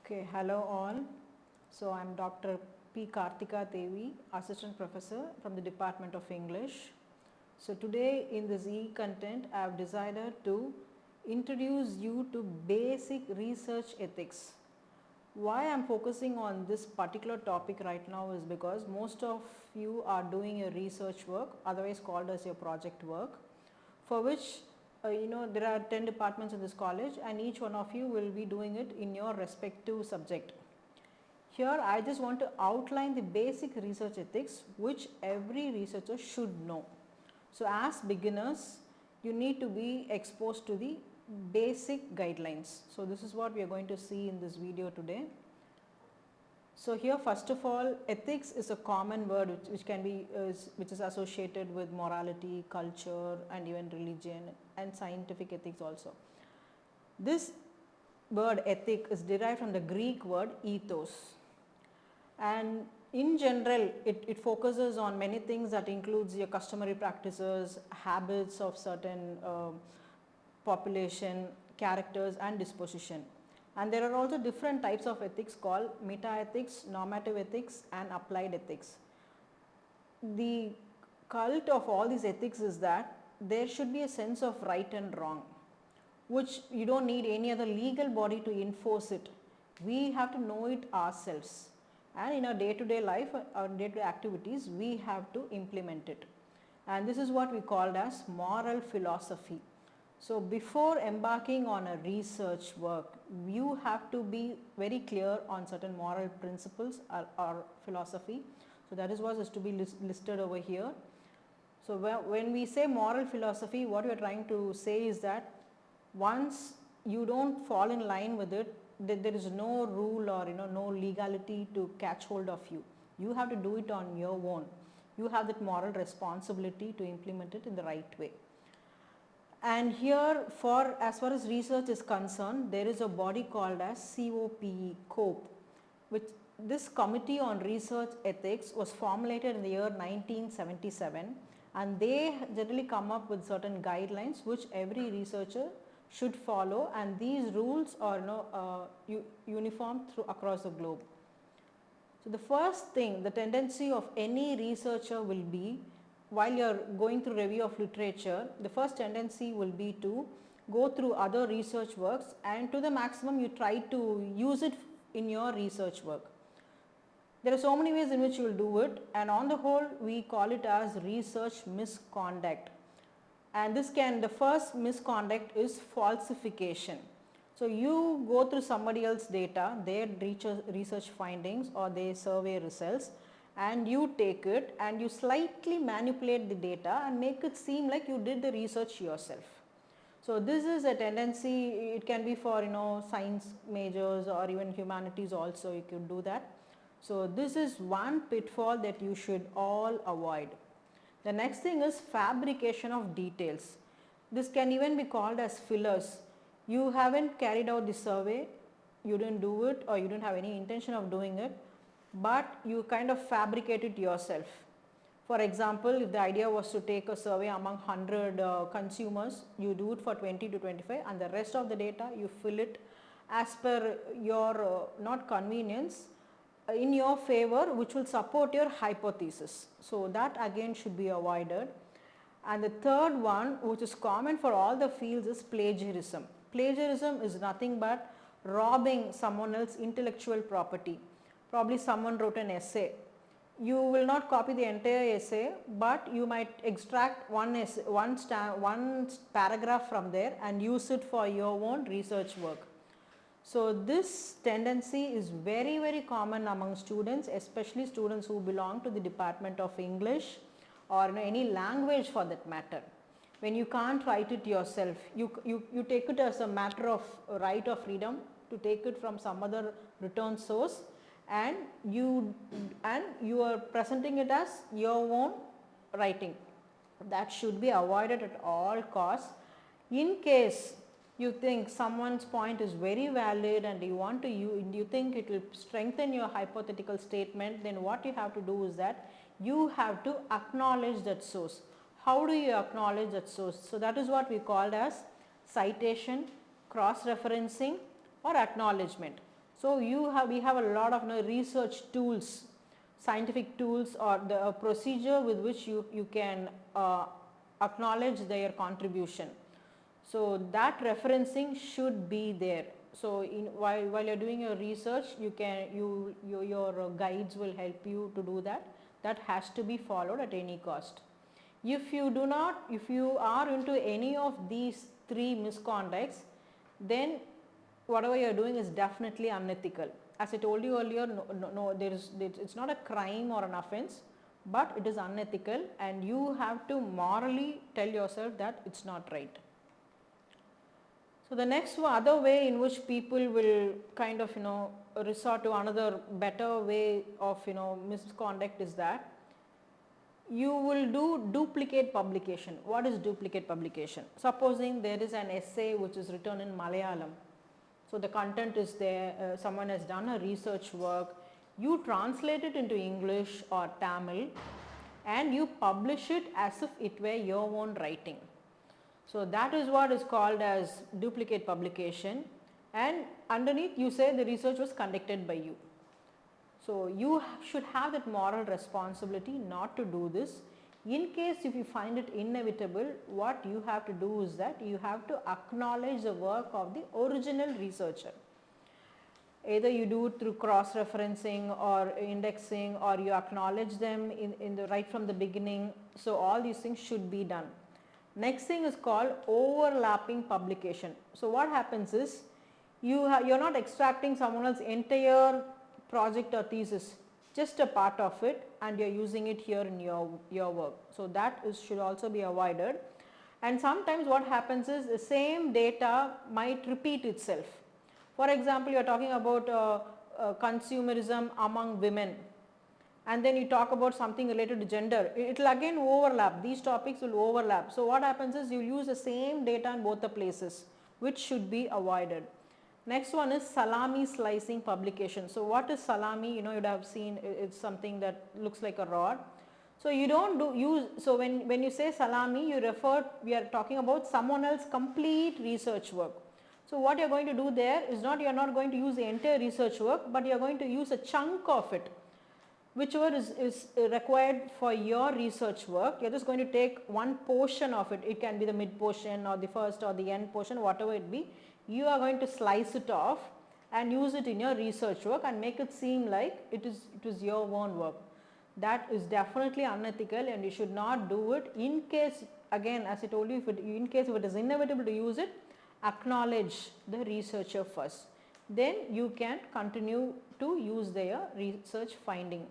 Okay, hello all. So I'm Dr. P.Karthika Devi, Assistant Professor from the Department of English. So today in this e-content I have decided to introduce you to basic research ethics. Why I am focusing on this particular topic right now is because most of you are doing your research work, otherwise called as your project work, for which there are 10 departments in this college and each one of you will be doing it in your respective subject. Here I just want to outline the basic research ethics which every researcher should know. So as beginners, you need to be exposed to the basic guidelines. So this is what we are going to see in this video today. So here first of all, ethics is a common word which is associated with morality, culture and even religion and scientific ethics also. This word ethic is derived from the Greek word ethos, and in general it focuses on many things that includes your customary practices, habits of certain population, characters and disposition. And there are also different types of ethics called meta-ethics, normative ethics and applied ethics. The cult of all these ethics is that there should be a sense of right and wrong, which you don't need any other legal body to enforce it. We have to know it ourselves, and in our day-to-day life, our day-to-day activities, we have to implement it. And this is what we called as moral philosophy. So before embarking on a research work, you have to be very clear on certain moral principles or philosophy. So that is what is to be listed over here. So when we say moral philosophy, what we are trying to say is that once you don't fall in line with it, there is no rule or no legality to catch hold of you. You have to do it on your own. You have that moral responsibility to implement it in the right way. And here, as far as research is concerned, there is a body called as COPE, which this Committee on Research Ethics was formulated in the year 1977, and they generally come up with certain guidelines which every researcher should follow, and these rules are uniform across the globe. So the first thing, the tendency of any researcher will be, while you are going through review of literature, the first tendency will be to go through other research works and to the maximum you try to use it in your research work. There are so many ways in which you will do it, and on the whole we call it as research misconduct. And the first misconduct is falsification. So you go through somebody else's data, their research findings or their survey results, and you take it and you slightly manipulate the data and make it seem like you did the research yourself. So this is a tendency. It can be for science majors or even humanities also, you could do that. So this is one pitfall that you should all avoid. The next thing is fabrication of details. This can even be called as fillers. You haven't carried out the survey, you didn't do it or you didn't have any intention of doing it, but you kind of fabricate it yourself. For example, if the idea was to take a survey among 100 consumers, you do it for 20 to 25 and the rest of the data you fill it as per your not convenience, in your favor, which will support your hypothesis. So that again should be avoided. And the third one, which is common for all the fields, is plagiarism. Plagiarism is nothing but robbing someone else's intellectual property. Probably someone wrote an essay. You will not copy the entire essay, but you might extract one paragraph from there and use it for your own research work. So this tendency is very, very common among students, especially students who belong to the Department of English or any language for that matter. When you can't write it yourself, you take it as a matter of right or freedom to take it from some other written source, and you are presenting it as your own writing. That should be avoided at all costs. In case you think someone's point is very valid and you think it will strengthen your hypothetical statement, then what you have to do is that you have to acknowledge that source. How do you acknowledge that source? So that is what we called as citation, cross-referencing or acknowledgement. So we have a lot of research tools, scientific tools, or the procedure with which you can acknowledge their contribution. So that referencing should be there. So while you are doing your research, your guides will help you to do that. That has to be followed at any cost. If you are into any of these three misconducts, then whatever you are doing is definitely unethical. As I told you earlier, it's not a crime or an offense, but it is unethical, and you have to morally tell yourself that it's not right. So the next other way in which people will kind of resort to another better way of misconduct is that you will do duplicate publication. What is duplicate publication? Supposing there is an essay which is written in Malayalam. So the content is there, someone has done a research work, you translate it into English or Tamil and you publish it as if it were your own writing. So that is what is called as duplicate publication, and underneath you say the research was conducted by you. So you should have that moral responsibility not to do this. In case if you find it inevitable, what you have to do is that you have to acknowledge the work of the original researcher. Either you do it through cross-referencing or indexing, or you acknowledge them right from the beginning. So all these things should be done. Next thing is called overlapping publication. So what happens is you're not extracting someone else's entire project or thesis, just a part of it, and you're using it here in your work. So that should also be avoided. And sometimes what happens is the same data might repeat itself. For example, you are talking about consumerism among women, and then you talk about something related to gender. It will again overlap, these topics will overlap. So what happens is you use the same data in both the places, which should be avoided. Next one is salami slicing publication. So what is salami? You would have seen it's something that looks like a rod. So you don't use, so when you say salami, we are talking about someone else's complete research work. So what you are going to do there is you are not going to use the entire research work, but you are going to use a chunk of it, whichever is required for your research work. You are just going to take one portion of it. It can be the mid portion or the first or the end portion, whatever it be. You are going to slice it off and use it in your research work and make it seem like it is your own work. That is definitely unethical, and you should not do it. In case, again as I told you, in case if it is inevitable to use it, acknowledge the researcher first. Then you can continue to use their research finding.